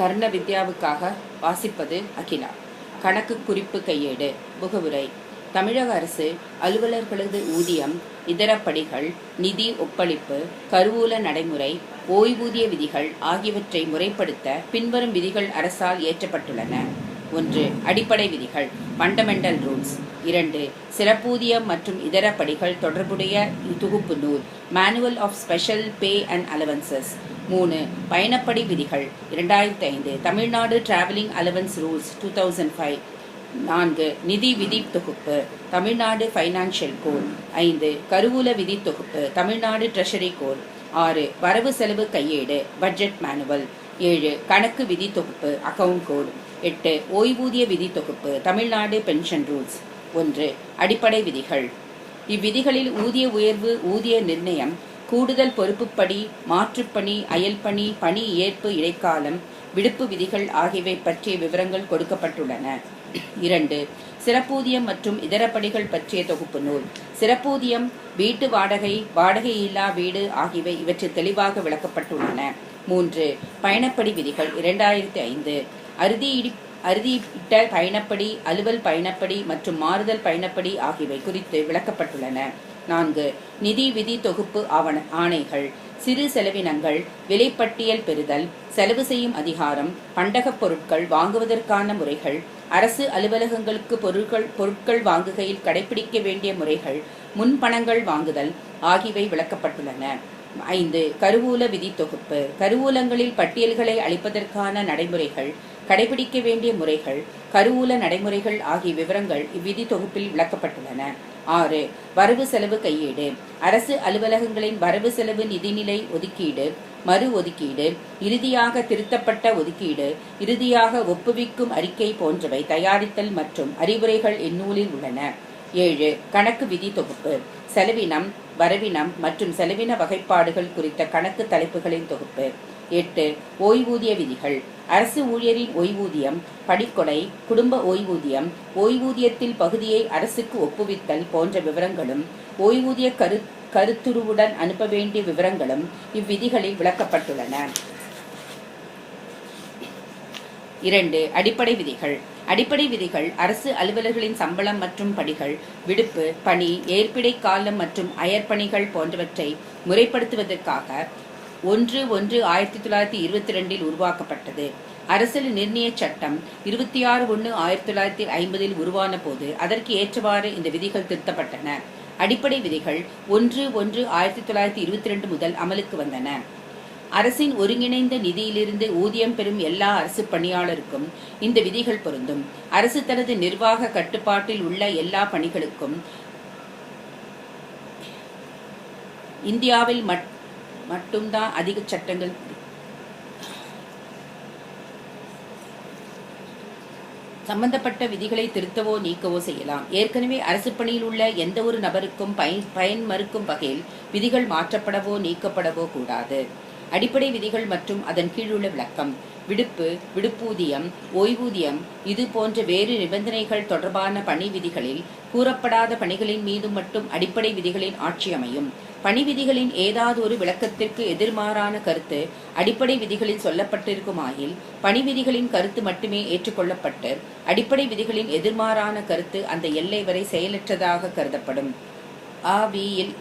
கர்ண வித்யாவுக்காக வாசிப்பது அகிலா. கணக்கு குறிப்பு கையேடு. முகவுரை. தமிழக அரசு அலுவலர்களது ஊதியம், இதர படிகள், நிதி ஒப்பளிப்பு, கருவூல நடைமுறை, ஓய்வூதிய விதிகள் ஆகியவற்றை முறைப்படுத்த பின்வரும் விதிகள் அரசால் இயற்றப்பட்டுள்ளன. 1. அடிப்படை விதிகள் ஃபண்டமெண்டல் ரூல்ஸ். 2. சிறப்பூதியம் மற்றும் இதர படிகள் தொடர்புடைய தொகுப்பு நூல் manual of special pay and allowances. 3. பயணப்படி விதிகள் 2005 தமிழ்நாடு டிராவலிங் அலவன்ஸ் ரூல்ஸ் 2005. 4. நிதி விதி தொகுப்பு தமிழ்நாடு ஃபைனான்சியல் கோட். 5. கருவூல விதி தொகுப்பு தமிழ்நாடு ட்ரெஷரி கோட். 6. வரவு செலவு கையேடு பட்ஜெட் மேனுவல். 7. கணக்கு விதி தொகுப்பு அக்கவுண்ட் கோட். 8. ஓய்வூதிய விதி தொகுப்பு தமிழ்நாடு பென்ஷன் ரூல்ஸ். 1. அடிப்படை விதிகள். இவ்விதிகளில் ஊதிய உயர்வு, ஊதிய நிர்ணயம், கூடுதல் பொறுப்புப்படி, மாற்றுப்பணி, அயல்பணி, பணி ஏற்பு இடைக்காலம், விடுப்பு விதிகள் ஆகியவை பற்றிய விவரங்கள் கொடுக்கப்பட்டுள்ளன. 2. சிறப்பூதியம் மற்றும் இதர படிகள் பற்றிய தொகுப்பு நூல். சிறப்பூதியம், வீட்டு வாடகை, வாடகையில்லா வீடு ஆகியவை இவற்றில் தெளிவாக விளக்கப்பட்டுள்ளன. 3. பயணப்படி விதிகள் 2005 அறுதியிட்ட பயணப்படி, அலுவல் பயணப்படி மற்றும் மாறுதல் பயணப்படி ஆகியவை குறித்து விளக்கப்பட்டுள்ளன. 4. நிதி விதி தொகுப்பு ஆணைகள். சிறு செலவினங்கள், விலைப்பட்டியல் பெறுதல், செலவு செய்யும் அதிகாரம், பண்டகப் பொருட்கள் வாங்குவதற்கான முறைகள், அரசு அலுவலகங்களுக்கு பொருட்கள் வாங்குகையில் கடைபிடிக்க வேண்டிய முறைகள், முன்பணங்கள் வாங்குதல் ஆகியவை விளக்கப்பட்டுள்ளன. 5. கருவூல விதி தொகுப்பு. கருவூலங்களில் பட்டியல்களை அளிப்பதற்கான நடைமுறைகள், கடைபிடிக்க வேண்டிய முறைகள், கருவூல நடைமுறைகள் ஆகிய விவரங்கள் இவ்விதி தொகுப்பில் விளக்கப்பட்டுள்ளன. 6. வரவு செலவு கையேடு. அரசு அலுவலகங்களின் வரவு செலவு நிதிநிலை ஒதுக்கீடு, மறு ஒதுக்கீடு, இறுதியாக திருத்தப்பட்ட ஒதுக்கீடு, இறுதியாக ஒப்புவிக்கும் அறிக்கை போன்றவை தயாரித்தல் மற்றும் அறிவுரைகள் இந்நூலில் உள்ளன. 7. கணக்கு விதி தொகுப்பு. செலவினம், வரவினம் மற்றும் செலவின வகைப்பாடுகள் குறித்த கணக்கு தலைப்புகளின் தொகுப்பு. 8. ஓய்வூதிய விதிகள். அரசு ஊழியரின் ஓய்வூதியம், படிக்கொடை, குடும்ப ஓய்வூதியம், ஓய்வூதியத்தில் பகுதியை அரசுக்கு ஒப்புவித்தல் போன்ற விவரங்களும், ஓய்வூதிய கருத்துருவுடன் அனுப்ப வேண்டிய விவரங்களும் இவ்விதிகளில் விளக்கப்பட்டுள்ளன. 2. அடிப்படை விதிகள். அடிப்படை விதிகள் அரசு அலுவலர்களின் சம்பளம் மற்றும் படிகள், விடுப்பு, பணி, ஏற்பிடை காலம் மற்றும் அயற்பணிகள் போன்றவற்றை முறைப்படுத்துவதற்காக 1/1/1922 உருவாக்கப்பட்டது. அரசியல் நிர்ணய சட்டம் 26/1/1950 உருவான போது அதற்கு ஏற்றவாறு இந்த விதிகள் திருத்தப்பட்டன. அடிப்படை விதிகள் 1/1/1922 முதல் அமலுக்கு வந்தன. அரசின் ஒருங்கிணைந்த நிதியிலிருந்து ஊதியம் பெறும் எல்லா அரசு பணியாளருக்கும் இந்த விதிகள் பொருந்தும். அரசு தனது நிர்வாக கட்டுப்பாட்டில் உள்ள எல்லா பணிகளுக்கும் இந்தியாவில் மட்டும்தான் அதிக சட்டங்கள் சம்பந்தப்பட்ட விதிகளை திருத்தவோ நீக்கவோ செய்யலாம். ஏற்கனவே அரசு பணியில் உள்ள எந்த ஒரு நபருக்கும் பயன் மறுக்கும் வகையில் விதிகள் மாற்றப்படவோ நீக்கப்படவோ கூடாது. அடிப்படை விதிகள் மற்றும் அதன் கீழுள்ள விளக்கம். விடுப்பு, விடுப்பூதியம், ஓய்வூதியம் இது போன்ற வேறு நிபந்தனைகள் தொடர்பான பணி விதிகளில் கூறப்படாத பணிகளின் மீது மட்டும் அடிப்படை விதிகளின் ஆட்சி அமையும். பணி விதிகளின் ஏதாவது ஒரு விளக்கத்திற்கு எதிர்மாறான கருத்து அடிப்படை விதிகளில் சொல்லப்பட்டிருக்குமாயில் பணி விதிகளின் கருத்து மட்டுமே ஏற்றுக்கொள்ளப்பட்டு அடிப்படை விதிகளின் எதிர்மாறான கருத்து அந்த எல்லை வரை செயலற்றதாக கருதப்படும். ஆவியில்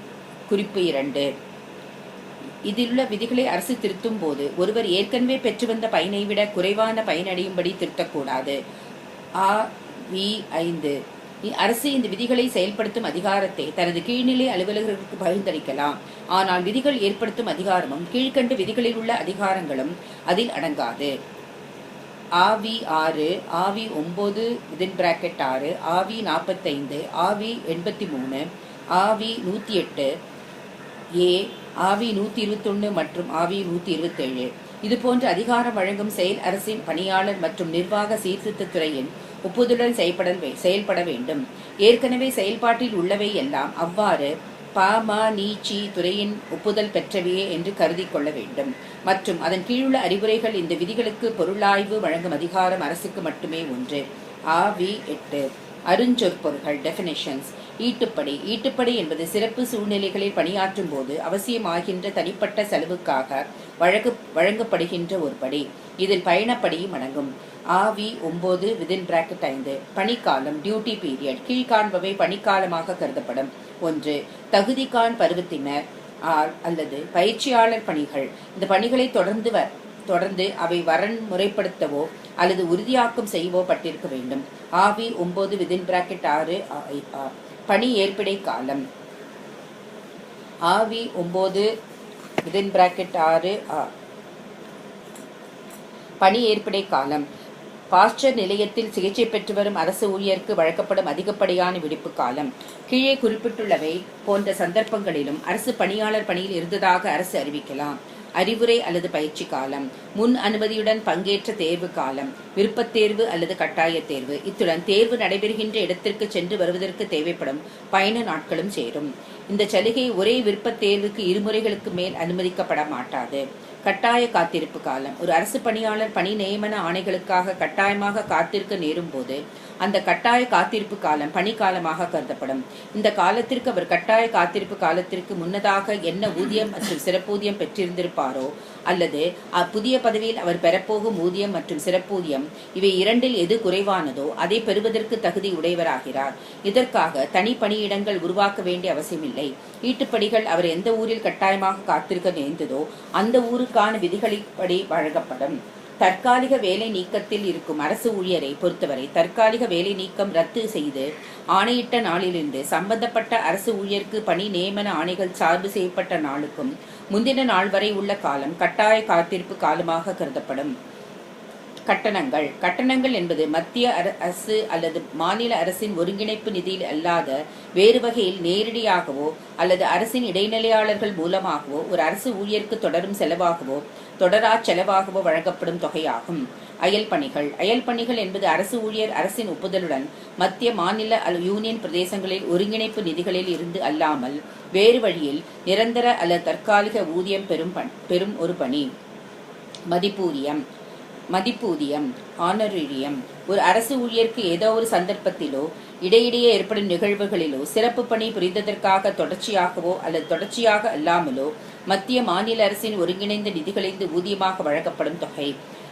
குறிப்பு 2. இதிலுள்ள விதிகளை அரசு திருத்தும் போது ஒருவர் ஏற்கனவே பெற்று வந்த பயனை விட குறைவான பயனடையும்படி திருத்தக்கூடாது. ஆ.வி.5 அரசு இந்த விதிகளை செயல்படுத்தும் அதிகாரத்தை தனது கீழ்நிலை அலுவலர்களுக்கு பகிர்ந்தளிக்கலாம். ஆனால் விதிகள் ஏற்படுத்தும் அதிகாரமும் கீழ்கண்ட விதிகளில் உள்ள அதிகாரங்களும் அதில் அடங்காது. ஆ.வி. 6, ஆ.வி. 9 (6), ஆ.வி. 45, ஆ.வி. 83, ஆ.வி. 108 ஏ, ஆ.வி. 121 மற்றும் ஆ.வி. 127 இதுபோன்ற அதிகாரம் வழங்கும் செயல் அரசின் பணியாளர் மற்றும் நிர்வாக சீர்திருத்தத் துறையின் ஒப்புதலுடன் செயல்பட வேண்டும். ஏற்கனவே செயல்பாட்டில் உள்ளவை எல்லாம் அவ்வாறு ப.ம.நீ.சி துறையின் ஒப்புதல் பெற்றவையே என்று கருதி கொள்ள வேண்டும். மற்றும் அதன் கீழுள்ள அறிவுரைகள் இந்த விதிகளுக்கு பொருளாய்வு வழங்கும் அதிகாரம் அரசுக்கு மட்டுமே ஒன்று. ஆ.வி. 8 அருஞ்சொற்பொருள்கள் டெஃபினேஷன்ஸ். ஈட்டுப்படி. ஈட்டுப்படி என்பது சிறப்பு சூழ்நிலைகளில் பணியாற்றும் போது அவசியமாகின்ற தனிப்பட்ட செலவுக்காக வழங்கப்படுகின்ற ஒரு படி. இதில் பயணப்படியும் அடங்கும். ஆவி 9 (5). பணிக்காலம் டியூட்டி பீரியட். கீழ்காண்பவை பணிக்காலமாக கருதப்படும். 1. தகுதிகான் பருவத்தினர் அல்லது பயிற்சியாளர் பணிகள். இந்த பணிகளை தொடர்ந்து அவை வரன்முறைப்படுத்தவோ அல்லது உறுதியாக்கம் செய்யவோ பட்டிருக்க வேண்டும். ஆவி 9 (6). பணி ஏற்பிடை காலம். ஆவி 9 (6). பணி ஏற்பிடை காலம். பாஸ்டர் நிலையத்தில் சிகிச்சை பெற்று வரும் அரசு ஊழியருக்கு வழங்கப்படும் அதிகப்படியான விடுப்பு காலம். கீழே குறிப்பிட்டுள்ளவை போன்ற சந்தர்ப்பங்களிலும் அரசு பணியாளர் பணியில் இருந்ததாக அரசு அறிவிக்கலாம். அறிவுரை அல்லது பயிற்சி காலம். முன் அனுமதியுடன் பங்கேற்ற தேர்வு காலம். விருப்பத் தேர்வு அல்லது கட்டாய தேர்வு. இத்துடன் தேர்வு நடைபெறுகின்ற இடத்திற்கு சென்று வருவதற்கு தேவைப்படும் பயண நாட்களும் சேரும். இந்த சலுகை ஒரே விருப்பத் தேர்வுக்கு 2 முறைகளுக்கு மேல் அனுமதிக்கப்பட மாட்டாது. கட்டாய காத்திருப்பு காலம். ஒரு அரசு பணியாளர் பணி நியமன ஆணைகளுக்காக கட்டாயமாக காத்திருக்க நேரும் போது அந்த கட்டாய காத்திருப்பு காலம் பணிக்காலமாக கருதப்படும். இந்த காலத்திற்கு அவர் கட்டாய காத்திருப்பு காலத்திற்கு முன்னதாக என்ன ஊதியம் மற்றும் சிறப்பூதியம் பெற்றிருந்திருப்பாரோ அல்லது புதிய பதவியில் அவர் பெறப்போகும் ஊதியம் மற்றும் சிறப்பூதியம் இவை இரண்டில் எது குறைவானதோ அதை பெறுவதற்கு தகுதி உடையவராகிறார். இதற்காக தனி பணியிடங்கள் உருவாக்க வேண்டிய அவசியமில்லை. ஈட்டுப்படிகள் அவர் எந்த ஊரில் கட்டாயமாக காத்திருக்க நேர்ந்ததோ அந்த ஊருக்கான விதிகளின்படி வழங்கப்படும். தற்காலிக வேலை நீக்கத்தில் இருக்கும் அரசு ஊழியரை பொறுத்தவரை தற்காலிக வேலை நீக்கம் ரத்து செய்து ஆணையிட்ட நாளிலிருந்து சம்பந்தப்பட்ட அரசு ஊழியருக்கு பணி நியமன ஆணைகள் சார்பு செய்யப்பட்ட நாளுக்கும் முந்தின நாள் வரை உள்ள காலம் கட்டாய காத்திருப்பு காலமாக கருதப்படும். கட்டணங்கள். கட்டணங்கள் என்பது மத்திய அரசு அல்லது மாநில அரசின் ஒருங்கிணைப்பு நிதியில் அல்லாத வேறு வகையில் நேரடியாகவோ அல்லது அரசின் இடைநிலையாளர்கள் மூலமாகவோ ஒரு அரசு ஊழியருக்கு தொடரும் செலவாகவோ தொடரா செலவாகவோ வழங்கப்படும் தொகையாகும். அயல் பணிகள். அயல் பணிகள் என்பது அரசு ஊழியர் அரசின் ஒப்புதலுடன் மத்திய மாநில யூனியன் பிரதேசங்களில் ஒருங்கிணைப்பு நிதிகளில் இருந்து அல்லாமல் வேறு வழியில் நிரந்தர அல்லது தற்காலிக ஊதியம் பெறும் ஒரு பணி. மதிப்பூதியம் ஆனரேரியம். ஒரு அரசு ஊழியருக்கு ஏதோ ஒரு சந்தர்ப்பத்திலோ இடையிடையே ஏற்படும் நிகழ்வுகளிலோ சிறப்பு பணி புரிந்ததற்காக தொடர்ச்சியாகவோ அல்லது தொடர்ச்சியாக அல்லாமலோ மத்திய மாநில அரசின் ஒருங்கிணைந்த நிதிகளிலிருந்து ஊதியமாக வழங்கப்படும் தொகை.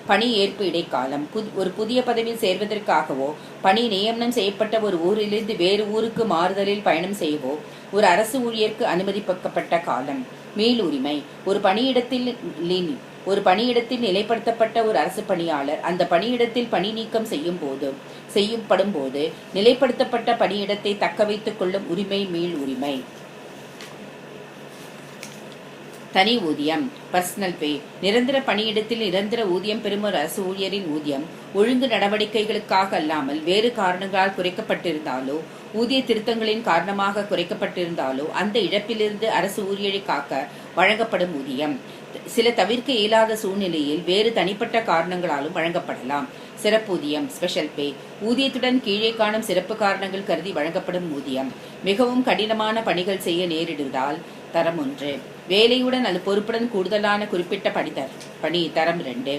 பணி ஏற்பு இடைக்காலம். ஒரு புதிய பதவியில் சேர்வதற்காகவோ பணி நியமனம் செய்யப்பட்ட ஒரு ஊரிலிருந்து வேறு ஊருக்கு மாறுதலில் பயணம் செய்யவோ ஒரு அரசு ஊழியருக்கு அனுமதிக்கப்பட்ட காலம். மீளுரிமை. ஒரு பணியிடத்தில் நிலைப்படுத்தப்பட்ட ஒரு அரசு பணியாளர் அந்த பணியிடத்தில் பணி நீக்கம் செய்யப்படும் போது நிலைப்படுத்தப்பட்ட பணியிடத்தை தக்க வைத்துக் கொள்ளும் உரிமை மீள் உரிமை. தனி ஊதியம் பர்சனல் பே. நிரந்தர பணியிடத்தில் நிரந்தர ஊதியம் பெறும் ஒரு அரசு ஊழியரின் ஊதியம் ஒழுங்கு நடவடிக்கைகளுக்காக அல்லாமல் வேறு காரணங்களால் குறைக்கப்பட்டிருந்தாலோ ஊதிய திருத்தங்களின் காரணமாக குறைக்கப்பட்டிருந்தாலோ அந்த இழப்பிலிருந்து அரசு ஊழியரை காக்க வழங்கப்படும் ஊதியம். சில தவிர்க்க இயலாத சூழ்நிலையில் வேறு தனிப்பட்ட காரணங்களாலும் வழங்கப்படலாம். சிறப்பூதியம் ஸ்பெஷல் பே. ஊதியத்துடன் கீழே காணும் சிறப்பு காரணங்கள் கருதி வழங்கப்படும் ஊதியம். மிகவும் கடினமான பணிகள் செய்ய நேரிடுவதால் தரம் 1. வேலையுடன் அல்லது பொறுப்புடன் கூடுதலான குறிப்பிட்ட பணி தரம் 2.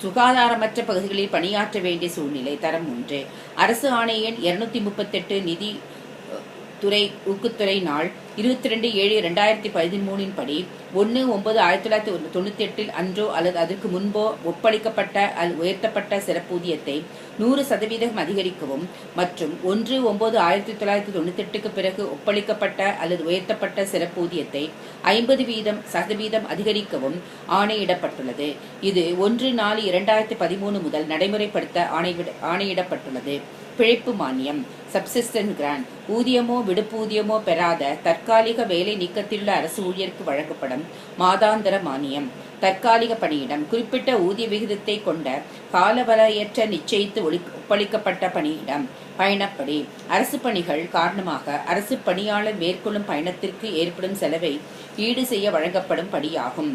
சுகாதாரமற்ற பகுதிகளில் பணியாற்ற வேண்டிய சூழ்நிலை தரம் 3. அரசு ஆணை எண் 238 நிதி துறை ஊக்குத்துறை நாள் 22/7/2013 படி 1/9/1998 அன்றோ அல்லது அதற்கு முன்போ ஒப்பளிக்கப்பட்ட அல்லது உயர்த்தப்பட்ட சிறப்பூதியத்தை 100% அதிகரிக்கவும் மற்றும் 1/9/1998 பிறகு ஒப்பளிக்கப்பட்ட அல்லது உயர்த்தப்பட்ட சிறப்பூதியத்தை 50% அதிகரிக்கவும் ஆணையிடப்பட்டுள்ளது. இது 1/4/2013 முதல் நடைமுறைப்படுத்த ஆணையிடப்பட்டுள்ளது. பிழைப்பு மானியம் சப்சிஸ்டன்ஸ் கிராண்ட். ஊதியமோ விடுப்பூதியமோ பெறாத தற்காலிக வேலை நீக்கத்திலுள்ள அரசு ஊழியருக்கு வழங்கப்படும் மாதாந்திர மானியம். தற்காலிக பணியிடம். குறிப்பிட்ட ஊதிய விகிதத்தை கொண்ட காலவரையற்ற நிச்சயித்து ஒப்பளிக்கப்பட்ட பணியிடம். பயணப்படி. அரசு பணிகள் காரணமாக அரசு பணியாளர் மேற்கொள்ளும் பயணத்திற்கு ஏற்படும் செலவை ஈடு செய்ய வழங்கப்படும் படியாகும்.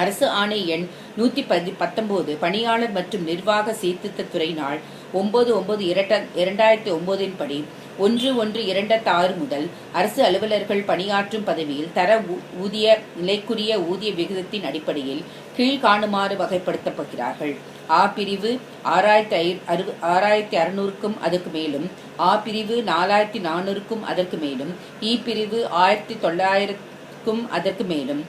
அரசு ஆணை எண் 119 பணியாளர் மற்றும் நிர்வாக சீர்திருத்தத்துறை நாள் 9/9/2009 படி 1/1/2006 முதல் அரசு அலுவலர்கள் பணியாற்றும் பதவியில் தர ஊதிய நிலைக்குரிய ஊதிய விகிதத்தின் அடிப்படையில் கீழ்காணுமாறு வகைப்படுத்தப்படுகிறார்கள். ஆ பிரிவு 6600க்கும் அதற்கு மேலும், ஆ பிரிவு 4400க்கும் அதற்கு மேலும், இ பிரிவு 1900க்கும் அதற்கு மேலும்,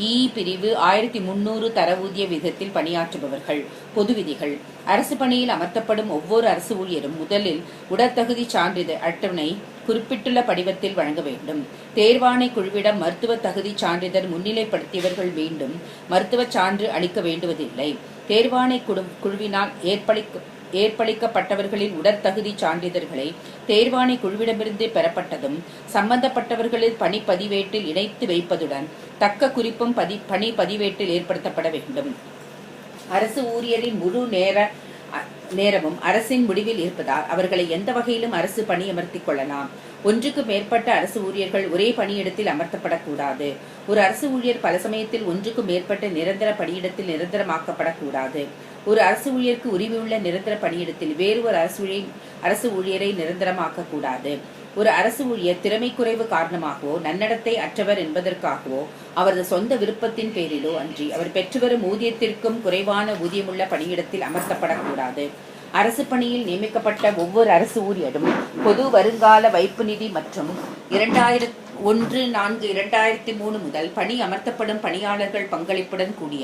இ பிரிவு 1300 தரவூதிய விதத்தில் பணியாற்றுபவர்கள். பொது விதிகள். அரசு பணியில் அமர்த்தப்படும் ஒவ்வொரு அரசு ஊழியரும் முதலில் உடற்தகுதி சான்றிதழ் அட்டவணை குறிப்பிட்டுள்ள படிவத்தில் வழங்க வேண்டும். தேர்வாணை குழுவிடம் மருத்துவ தகுதி சான்றிதழ் முன்னிலைப்படுத்தியவர்கள் மீண்டும் மருத்துவ சான்று அளிக்க வேண்டுவதில்லை. தேர்வாணை குழுவினால் ஏற்பளிக்கப்பட்டவர்களின் உடற்தகுதி சான்றிதழ்களை தேர்வாணை குழுவிடமிருந்து பெறப்பட்டதும் சம்பந்தப்பட்டவர்களின் பணி பதிவேட்டில் இணைத்து வைப்பதுடன் தக்க குறிப்பும் பணி பதிவேட்டில் ஏற்படுத்தப்பட வேண்டும். அரசு ஊழியரின் முழு நேரமும் அரசின் முடிவில் இருப்பதால் அவர்களை எந்த வகையிலும் அரசு பணியமர்த்திக் கொள்ளலாம். ஒன்றுக்கு மேற்பட்ட அரசு ஊழியர்கள் ஒரே பணியிடத்தில் அமர்த்தப்படக்கூடாது. ஒரு அரசு ஊழியர் பல சமயத்தில் ஒன்றுக்கு மேற்பட்ட நிரந்தர பணியிடத்தில் நிரந்தரமாக்கப்படக்கூடாது. ஒரு அரசு ஊழியருக்கு உரிமையுள்ள நிரந்தர பணியிடத்தில் வேறு ஒரு அரசு ஊழியரை நிரந்தரமாக்கக்கூடாது. ஒரு அரசு ஊழியர் திறமை குறைவு காரணமாகவோ நன்னடத்தை அற்றவர் என்பதற்காகவோ அவரது சொந்த விருப்பத்தின் பேரிலோ அன்றி அவர் பெற்று வரும் ஊதியத்திற்கும் குறைவான ஊதியமுள்ள பணியிடத்தில் அமர்த்தப்படக்கூடாது. அரசு பணியில் நியமிக்கப்பட்ட ஒவ்வொரு அரசு ஊழியரும் பொது வருங்கால வைப்பு நிதி மற்றும் 2001-4-2003 முதல் பணி அமர்த்தப்படும் பணியாளர்கள் பங்களிப்புடன் கூடிய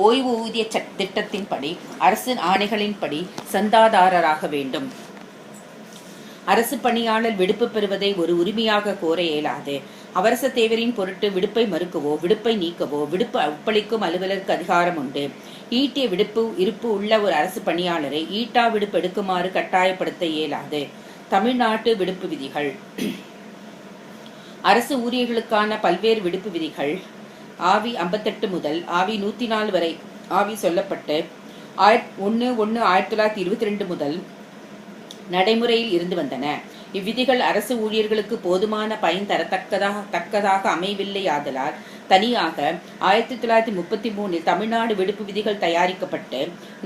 ஓய்வு ஊதிய திட்டத்தின்படி அரசின் ஆணைகளின்படி சந்தாதாரராக வேண்டும். அரசு பணியாளர் விடுப்பு பெறுவதை ஒரு உரிமையாக கோர இயலாது. அவசர தேவையின் பொருட்டு விடுப்பை மறுக்கவோ விடுப்பை நீக்கவோ விடுப்பு ஒப்பளிக்கும் அலுவலருக்கு அதிகாரம் உண்டு. ஈட்டிய விடுப்பு இருப்பு உள்ள ஒரு அரசு பணியாளரை ஈட்டா விடுப்பு எடுக்குமாறு கட்டாயப்படுத்த இயலாது. தமிழ்நாட்டு விடுப்பு விதிகள். அரசு ஊழியர்களுக்கான பல்வேறு விடுப்பு விதிகள் ஆவி 58 முதல் ஆவி 104 வரை ஆவி சொல்லப்பட்டு 1/1/1922 முதல் நடைமுறையில் இருந்து வந்தன. இவ்விதிகள் அரசு ஊழியர்களுக்கு போதுமான பயன் தரத்தக்கதாக அமையவில்லையாதலால் தனியாக 1933 தமிழ்நாடு விடுப்பு விதிகள் தயாரிக்கப்பட்டு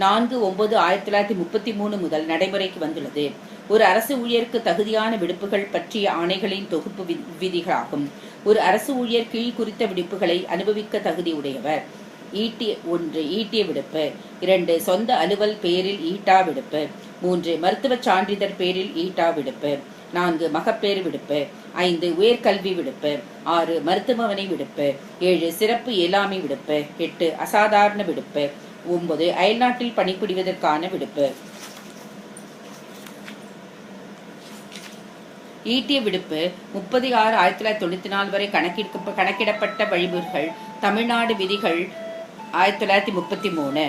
4/9/1933 முதல் நடைமுறைக்கு வந்துள்ளது. ஒரு அரசு ஊழியருக்கு தகுதியான விடுப்புகள் பற்றிய ஆணைகளின் தொகுப்பு விதிகளாகும். ஒரு அரசு ஊழியர் கீழ் குறித்த விடுப்புகளை அனுபவிக்க தகுதி உடையவர். 1 ஈட்டிய விடுப்பு. 2 சொந்த அலுவல் பேரில் ஈட்டா விடுப்பு. 3 மருத்துவ சான்றிதழ் பேரில் ஈட்டா விடுப்பு. 4 மகப்பேறு விடுப்பு. 5 உயர்கல்வி விடுப்பு. 6 மருத்துவமனை விடுப்பு. 7 சிறப்பு இயலாமை விடுப்பு. 8 அசாதாரண விடுப்பு. 9 அயல்நாட்டில் பணிபுரிவதற்கான விடுப்பு. ஈட்டிய விடுப்பு 30/6/1994 வரை கணக்கிடப்பட்ட வழிமுறைகள். தமிழ்நாடு விதிகள் 1933.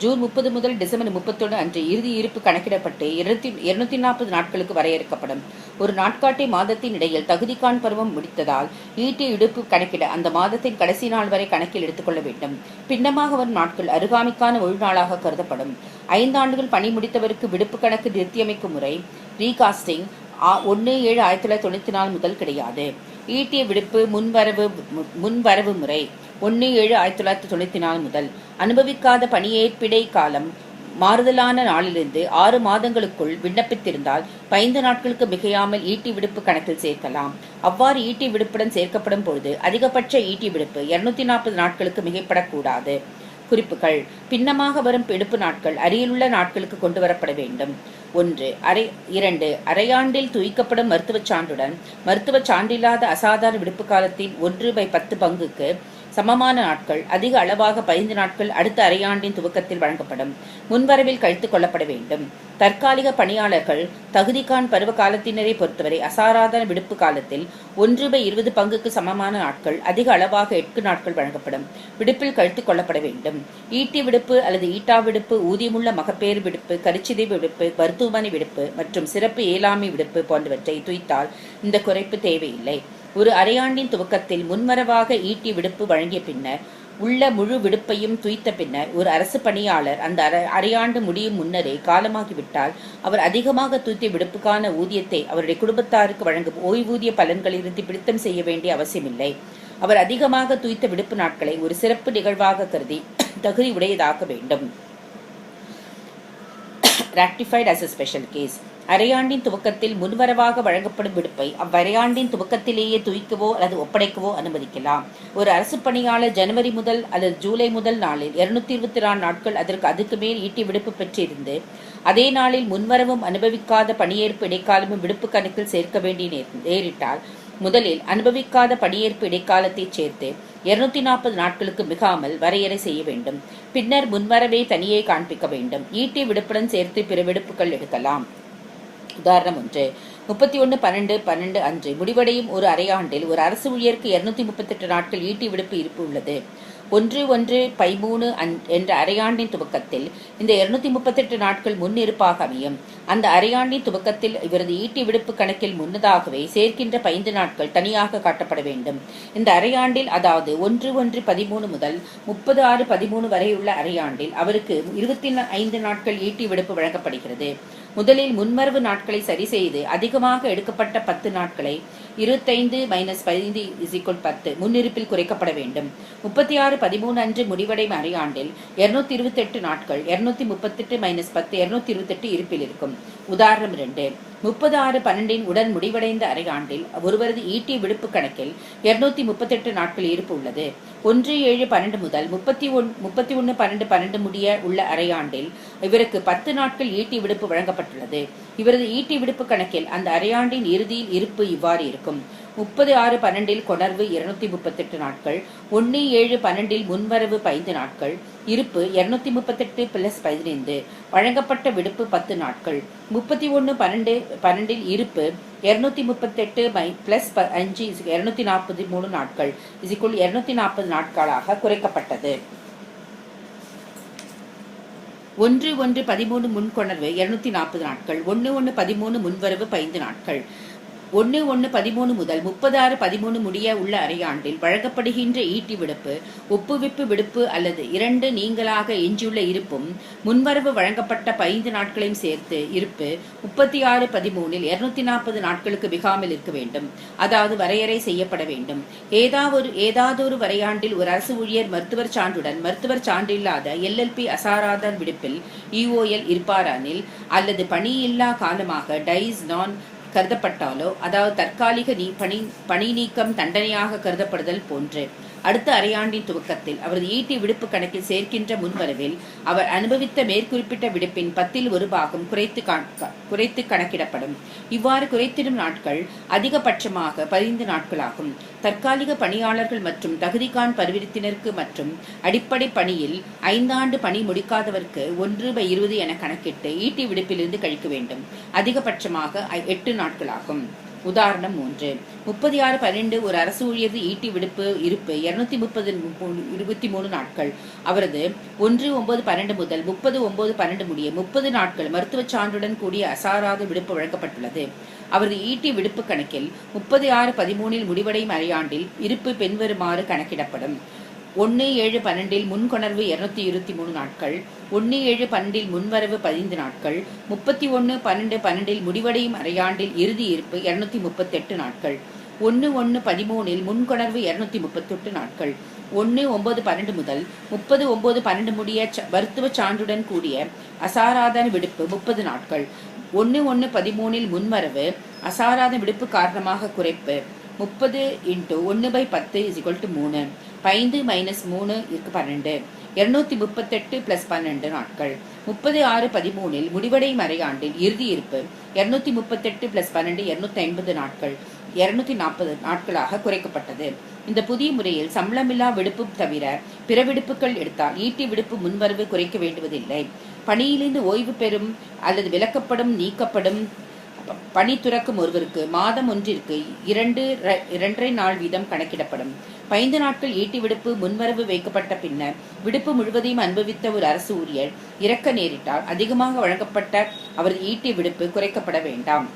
ஜூன் 30 முதல் டிசம்பர் 31 அன்று இறுதி இருப்பு கணக்கிடப்பட்டு 240 நாட்களுக்கு வரையறுக்கப்படும். ஒரு நாட்காட்டி மாதத்தின் இடையில் தகுதிக்கான் பருவம் முடித்ததால் ஈட்டிய இடுப்பு கணக்கிட அந்த மாதத்தின் கடைசி நாள் வரை கணக்கில் எடுத்துக்கொள்ள வேண்டும். பின்னமாக வரும் நாட்கள் அருகாமைக்கான ஒழுநாளாக கருதப்படும். 5 ஆண்டுகள் பணி முடித்தவருக்கு விடுப்பு கணக்கு நிறுத்தியமைக்கும் முறை ரீகாஸ்டிங் 1/7/1994 முதல் கிடையாது. ஈட்டிய விடுப்பு முன்வரவு முறை 1/7/1994 முதல். அனுபவிக்காத பணியேற்பிடை காலம் மாறுதலான நாளிலிருந்து 6 மாதங்களுக்குள் விண்ணப்பித்திருந்தால் 5 நாட்களுக்கு மிகையாமல் ஈட்டி விடுப்பு கணக்கில் சேர்க்கலாம். அவ்வாறு ஈட்டி விடுப்புடன் சேர்க்கப்படும் பொழுது அதிகபட்ச ஈட்டி விடுப்பு 240 நாட்களுக்கு மிகைப்படக்கூடாது. குறிப்புகள். பின்னமாக வரும் விடுப்பு நாட்கள் அருகிலுள்ள நாட்களுக்கு கொண்டு வரப்பட வேண்டும். 2 அரையாண்டில் துய்க்கப்படும் மருத்துவச் சான்றுடன் மருத்துவச் சான்றில்லாத அசாதாரண விடுப்பு காலத்தின் 1/10 பங்குக்கு சமமான நாட்கள் அதிக அளவாக 15 நாட்கள் அடுத்த அரையாண்டின் துவக்கத்தில் வழங்கப்படும். முன்வரவில் கழித்துக் கொள்ளப்பட வேண்டும். தற்காலிக பணியாளர்கள் தகுதிக்கான் பருவ காலத்தினரை பொறுத்தவரை அசாதாரண விடுப்பு காலத்தில் 1/20 பங்குக்கு சமமான நாட்கள் அதிக அளவாக 8 நாட்கள் வழங்கப்படும். விடுப்பில் கழித்துக் கொள்ளப்பட வேண்டும். ஈட்டி விடுப்பு அல்லது ஈட்டா விடுப்பு, ஊதியமுள்ள மகப்பேறு விடுப்பு, கருச்சிதைவு விடுப்பு, மருத்துவமனை விடுப்பு மற்றும் சிறப்பு இயலாமை விடுப்பு போன்றவற்றை துய்த்தால் இந்த குறைப்பு தேவையில்லை. ஒரு அரையாண்டின் துவக்கத்தில் முன்வரவாக ஈட்டி விடுப்பு வழங்கிய பின்னர் உள்ள முழு விடுப்பையும் துய்த்த பின்னர் ஒரு அரசு பணியாளர் அந்த அரையாண்டு முடியும் முன்னரே காலமாகிவிட்டால் அவர் அதிகமாக துய்த்த விடுப்புக்கான ஊதியத்தை அவருடைய குடும்பத்தாருக்கு வழங்கும் ஓய்வூதிய பலன்களிலிருந்து பிடித்தம் செய்ய வேண்டிய அவசியமில்லை. அவர் அதிகமாக துய்த்த விடுப்பு நாட்களை ஒரு சிறப்பு நிகழ்வாக கருதி தகுதி உடையதாக வேண்டும். Ratified as a special case. அரையாண்டின் துவக்கத்தில் முன்வரவாக வழங்கப்படும் விடுப்பை அவ்வரையாண்டின் துவக்கத்திலேயே துய்க்கவோ அல்லது ஒப்படைக்கவோ அனுமதிக்கலாம். ஒரு அரசு பணியாளர் ஜனவரி முதல் அல்லது ஜூலை முதல் நாளில் 224 நாட்கள் அதுக்கு மேல் ஈட்டி விடுப்பு பெற்றிருந்து அதே நாளில் முன்வரவும் அனுபவிக்காத பணியேற்பு இடைக்காலமும் விடுப்பு கணக்கில் சேர்க்க வேண்டி நேரிட்டால் முதலில் அனுபவிக்காத பணியேற்பு இடைக்காலத்தை சேர்த்து 240 நாட்களுக்கு மிகாமல் வரையறை செய்ய வேண்டும். பின்னர் முன்வரவே தனியே காண்பிக்க வேண்டும். ஈட்டி விடுப்புடன் சேர்த்து பிற விடுப்புகள் எடுக்கலாம். உதாரணம் 1. 31/12/12 அன்று முடிவடையும் ஒரு அரையாண்டில் ஒரு அரசு ஊழியருக்கு 238 நாட்கள் ஈட்டி விடுப்பு இருப்பு உள்ளது. 1/1/13 என்ற அரையாண்டின் துவக்கத்தில் இந்த 238 நாட்கள் முன்னிருப்பாக அமையும். அந்த அரையாண்டின் துவக்கத்தில் இவரது ஈட்டி விடுப்பு கணக்கில் முன்னதாகவே சேர்க்கின்ற 5 நாட்கள் தனியாக காட்டப்பட வேண்டும். இந்த அரையாண்டில், அதாவது 1/1/13 முதல் 30/6/13 வரையுள்ள அரையாண்டில் அவருக்கு 25 நாட்கள் ஈட்டி விடுப்பு வழங்கப்படுகிறது. முதலில் முன்வரவு நாட்களை சரி செய்து அதிகமாக எடுக்கப்பட்ட 10 நாட்களை 25 - 15 = 10 முன்னிருப்பில் குறைக்கப்பட வேண்டும். 36/13 அன்று முடிவடையும் அரையாண்டில் 228 நாட்கள் 238 - 10 228 இருப்பில் இருக்கும். உதாரணம் 2. 30/6/12 உடன் முடிவடைந்த அரையாண்டில் ஒருவரது ஈட்டி விடுப்பு கணக்கில் 238 நாட்கள் இருப்பு உள்ளது. 1/7/12 முதல் 31/12/12 முடிய உள்ள அரையாண்டில் இவருக்கு 10 நாட்கள் ஈட்டி விடுப்பு வழங்கப்பட்டுள்ளது. இவரது ஈட்டி விடுப்பு கணக்கில் அந்த அரையாண்டின் இறுதியில் இருப்பு இவ்வாறு இருக்கும். 30/6/12 கொணர்வு 238 நாட்கள், 1/7/12 முன்வரவு 5 நாட்கள், இருப்பு 238 + 15, வழங்கப்பட்ட விடுப்பு 10 நாட்கள். 31/12 இருப்பு 238 + 5 243 நாட்கள் = 240 நாட்களாக குறைக்கப்பட்டது. 1/1/13 முன்கொணர்வு 240 நாட்கள், 1/1/13 முன்வரவு 5 நாட்கள். 1/1/13 முதல் 30/6/13 முடிய உள்ள அரையாண்டில் வழங்கப்படுகின்ற ஈட்டி விடுப்பு ஒப்புவிப்பு விடுப்பு அல்லது 2 நீங்களாக எஞ்சியுள்ள இருப்பும் முன்வரவு வழங்கப்பட்ட 5 நாட்களையும் சேர்த்து இருப்பு 36/13 240 நாட்களுக்கு மிகாமல் இருக்க வேண்டும். அதாவது வரையறை செய்யப்பட வேண்டும். ஏதாவதொரு வரையாண்டில் ஒரு அரசு ஊழியர் மருத்துவர் சான்றுடன் மருத்துவர் சான்றில்லாத LLP அசாராத விடுப்பில் EOL இருப்பாரானில் அல்லது பணியில்லா காலமாக டைஸ் நான் கருதப்பட்டாலோ, அதாவது தற்காலிக பணி நீக்கம் தண்டனையாக கருதப்படுதல் போன்று அடுத்த அரையாண்டின் துவக்கத்தில் அவரது ஈட்டி விடுப்பு கணக்கில் சேர்க்கின்ற முன்வரவில் அவர் அனுபவித்த மேற்குறிப்பிட்ட விடுப்பின் 10 பாகம் குறைத்து கணக்கிடப்படும். இவ்வாறு குறைத்திடும் நாட்கள் அதிகபட்சமாக 15 நாட்களாகும். தற்காலிக பணியாளர்கள் மற்றும் தகுதிகான் பரிவர்த்தினருக்கு மற்றும் அடிப்படை பணியில் 5 ஆண்டு பணி முடிக்காதவருக்கு 1/20 என கணக்கிட்டு ஈட்டி விடுப்பிலிருந்து கழிக்க வேண்டும். அதிகபட்சமாக 8 நாட்களாகும். உதாரணம் 3. 36/12 ஒரு அரசு ஊழியர் ஈட்டி விடுப்பு இருப்பு 223 நாட்கள். அவரது 1/9/12 முதல் 30/9/12 முடிய 30 நாட்கள் மருத்துவ சான்றுடன் கூடிய அசாராத விடுப்பு வழங்கப்பட்டுள்ளது. அவரது ஈட்டி விடுப்பு கணக்கில் 36/13 முடிவடையும் அரையாண்டில் இருப்பு பின்வருமாறு கணக்கிடப்படும். 1/7/12 முன்கொணர்வு 223 நாட்கள், 1/7/12 முன்வரவு 15 நாட்கள், 31/12/12 முடிவடையும் அரையாண்டில் இறுதி இருப்பு 238 நாட்கள், 1/1/13 முன்கொணர்வு 238 நாட்கள், 1/9/12 முதல் 30/9/12 முடிய மருத்துவ சான்றுடன் கூடிய அசாராத விடுப்பு 30 நாட்கள், 1/1/13 முன்வரவு அசாராத விடுப்பு காரணமாக குறைப்பு 30 × 1/10 = 3, 5 - 3 = 12, 238 + 12 நாட்கள். 36/13 முடிவடையும் அரையாண்டில் இறுதி இருப்பு 238 + 12 250 நாட்கள் 240 நாட்களாக குறைக்கப்பட்டது. இந்த புதிய முறையில் சம்பளமில்லா விடுப்பு தவிர பிற விடுப்புகள் எடுத்தால் ஈட்டி விடுப்பு முன்வரவு குறைக்க வேண்டுவதில்லை. பணியிலிருந்து ஓய்வு பெறும் அல்லது விலக்கப்படும் நீக்கப்படும் பணி துறக்கும் ஒருவருக்கு மாதம் ஒன்றிற்கு 2.5 நாள் வீதம் கணக்கிடப்படும். 5 நாட்கள் ஈட்டி விடுப்பு முன்வரவு வைக்கப்பட்ட பின்னர் விடுப்பு முழுவதையும் அனுபவித்த ஒரு அரசு ஊழியர் இறக்க நேரிட்டால் அதிகமாக வழங்கப்பட்ட அவரது ஈட்டி விடுப்பு குறைக்கப்பட வேண்டாம்.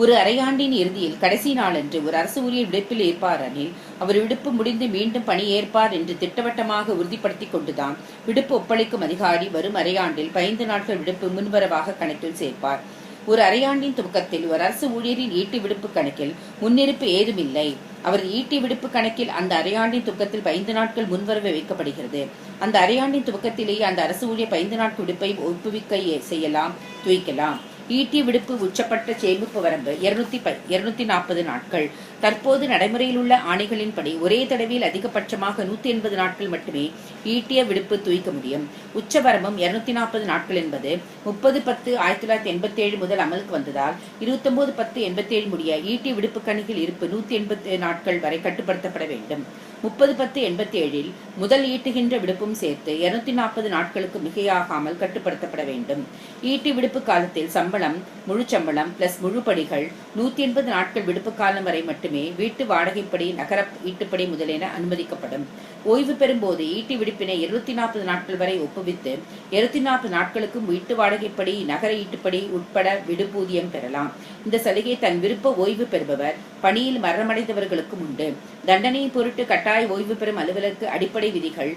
ஒரு அரையாண்டின் இறுதியில் கடைசி நாளன்று ஒரு அரசு ஊழியர் விடுப்பில் இருப்பாரெனில் அவர் விடுப்பு முடிந்து மீண்டும் பணி ஏற்பார் என்று திட்டவட்டமாக உறுதிப்படுத்திக் கொண்டுதான் விடுப்பு ஒப்பளிக்கும் அதிகாரி வரும் அரையாண்டில் 15 நாட்கள் விடுப்பு முன்வரவாக கணக்கில் சேர்ப்பார். ஒரு அரையாண்டின் துவக்கத்தில் ஒரு அரசு ஊழியரின் ஈட்டி விடுப்பு கணக்கில் முன்னிருப்பு ஏதுமில்லை. அவர் ஈட்டி விடுப்பு கணக்கில் அந்த அரையாண்டின் துவக்கத்தில் 5 நாட்கள் முன்வரவு வைக்கப்படுகிறது. அந்த அரையாண்டின் துவக்கத்திலேயே அந்த அரசு ஊழியர் 5 நாட்கள் விடுப்பை ஒப்புவிக்க செய்யலாம், துவைக்கலாம். ஈட்டி விடுப்பு உச்சப்பட்ட சேமிப்பு வரம்பு 240 நாட்கள். தற்போது நடைமுறையில் உள்ள ஆணைகளின்படி ஒரே தடவையில் அதிகபட்சமாக 180 நாட்கள் மட்டுமே ஈட்டிய விடுப்பு துய்க்க முடியும். உச்சவரம்பும் 240 நாட்கள் என்பது 30/10/1987 முதல் அமலுக்கு வந்ததால் 29/10/87 முடிய ஈட்டிய விடுப்பு கணக்கில் இருப்பு 180 நாட்கள் வரை கட்டுப்படுத்தப்பட வேண்டும். 30/10/87 முதல் ஈட்டுகின்ற விடுப்பும் சேர்த்து 240 நாட்களுக்கு மிகையாகாமல் கட்டுப்படுத்தப்பட வேண்டும். ஈட்டி விடுப்பு காலத்தில் சம்பளம், முழு சம்பளம் பிளஸ் முழுப்படிகள் 180 நாட்கள் விடுப்பு காலம் வரை மட்டுமே வீட்டு வாடகைப்படி, நகர ஈட்டுப்படி முதலென அனுமதிக்கப்படும். ஓய்வு பெறும் போது ஈட்டி விடுப்பினை 240 நாட்கள் வரை ஒப்புவித்து 240 நாட்களுக்கும் வீட்டு வாடகைப்படி, நகர ஈட்டுப்படி உட்பட விடுப்பூதியம் பெறலாம். இந்த சலுகை தன் விருப்ப ஓய்வு பெறுபவர், பணியில் மரணமடைந்தவர்களுக்கும் உண்டு. தண்டனையை பொருட்டு கட்டாய ஓய்வு பெறும் அலுவலருக்கு அடிப்படை விதிகள்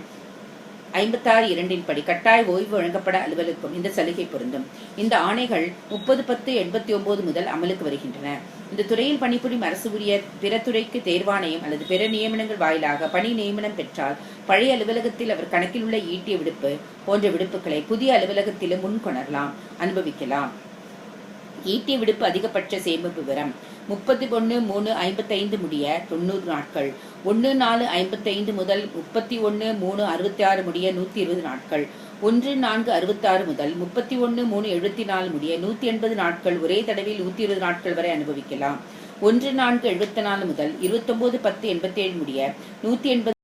56(2) படி கட்டாய ஓய்வு வழங்கப்பட அலுவலருக்கும் இந்த சலுகை பொருந்தும். இந்த ஆணைகள் 30/10/89 முதல் அமலுக்கு வருகின்றன. இந்த துறையில் பணிபுரியும் அரசு ஊழியர் பிற துறைக்கு தேர்வாணையம் அல்லது பிற நியமனங்கள் வாயிலாக பணி நியமனம் பெற்றால் பழைய அலுவலகத்தில் அவர் கணக்கில் உள்ள ஈட்டிய விடுப்பு போன்ற விடுப்புகளை புதிய அலுவலகத்திலும் முன்கொணரலாம், அனுபவிக்கலாம். ஈட்டிய விடுப்பு அதிகபட்ச சேமிப்பு விவரம் 31/3/55 முடிய 90 நாட்கள், 1/4/55 முதல் 31/3/66 முடிய 120 நாட்கள், 1/4/66 முதல் 31/3/74 முடிய 180 நாட்கள் ஒரே தடவையில் 120 நாட்கள் வரை அனுபவிக்கலாம். 1/4/74 முதல் 29/10/87 முடிய 180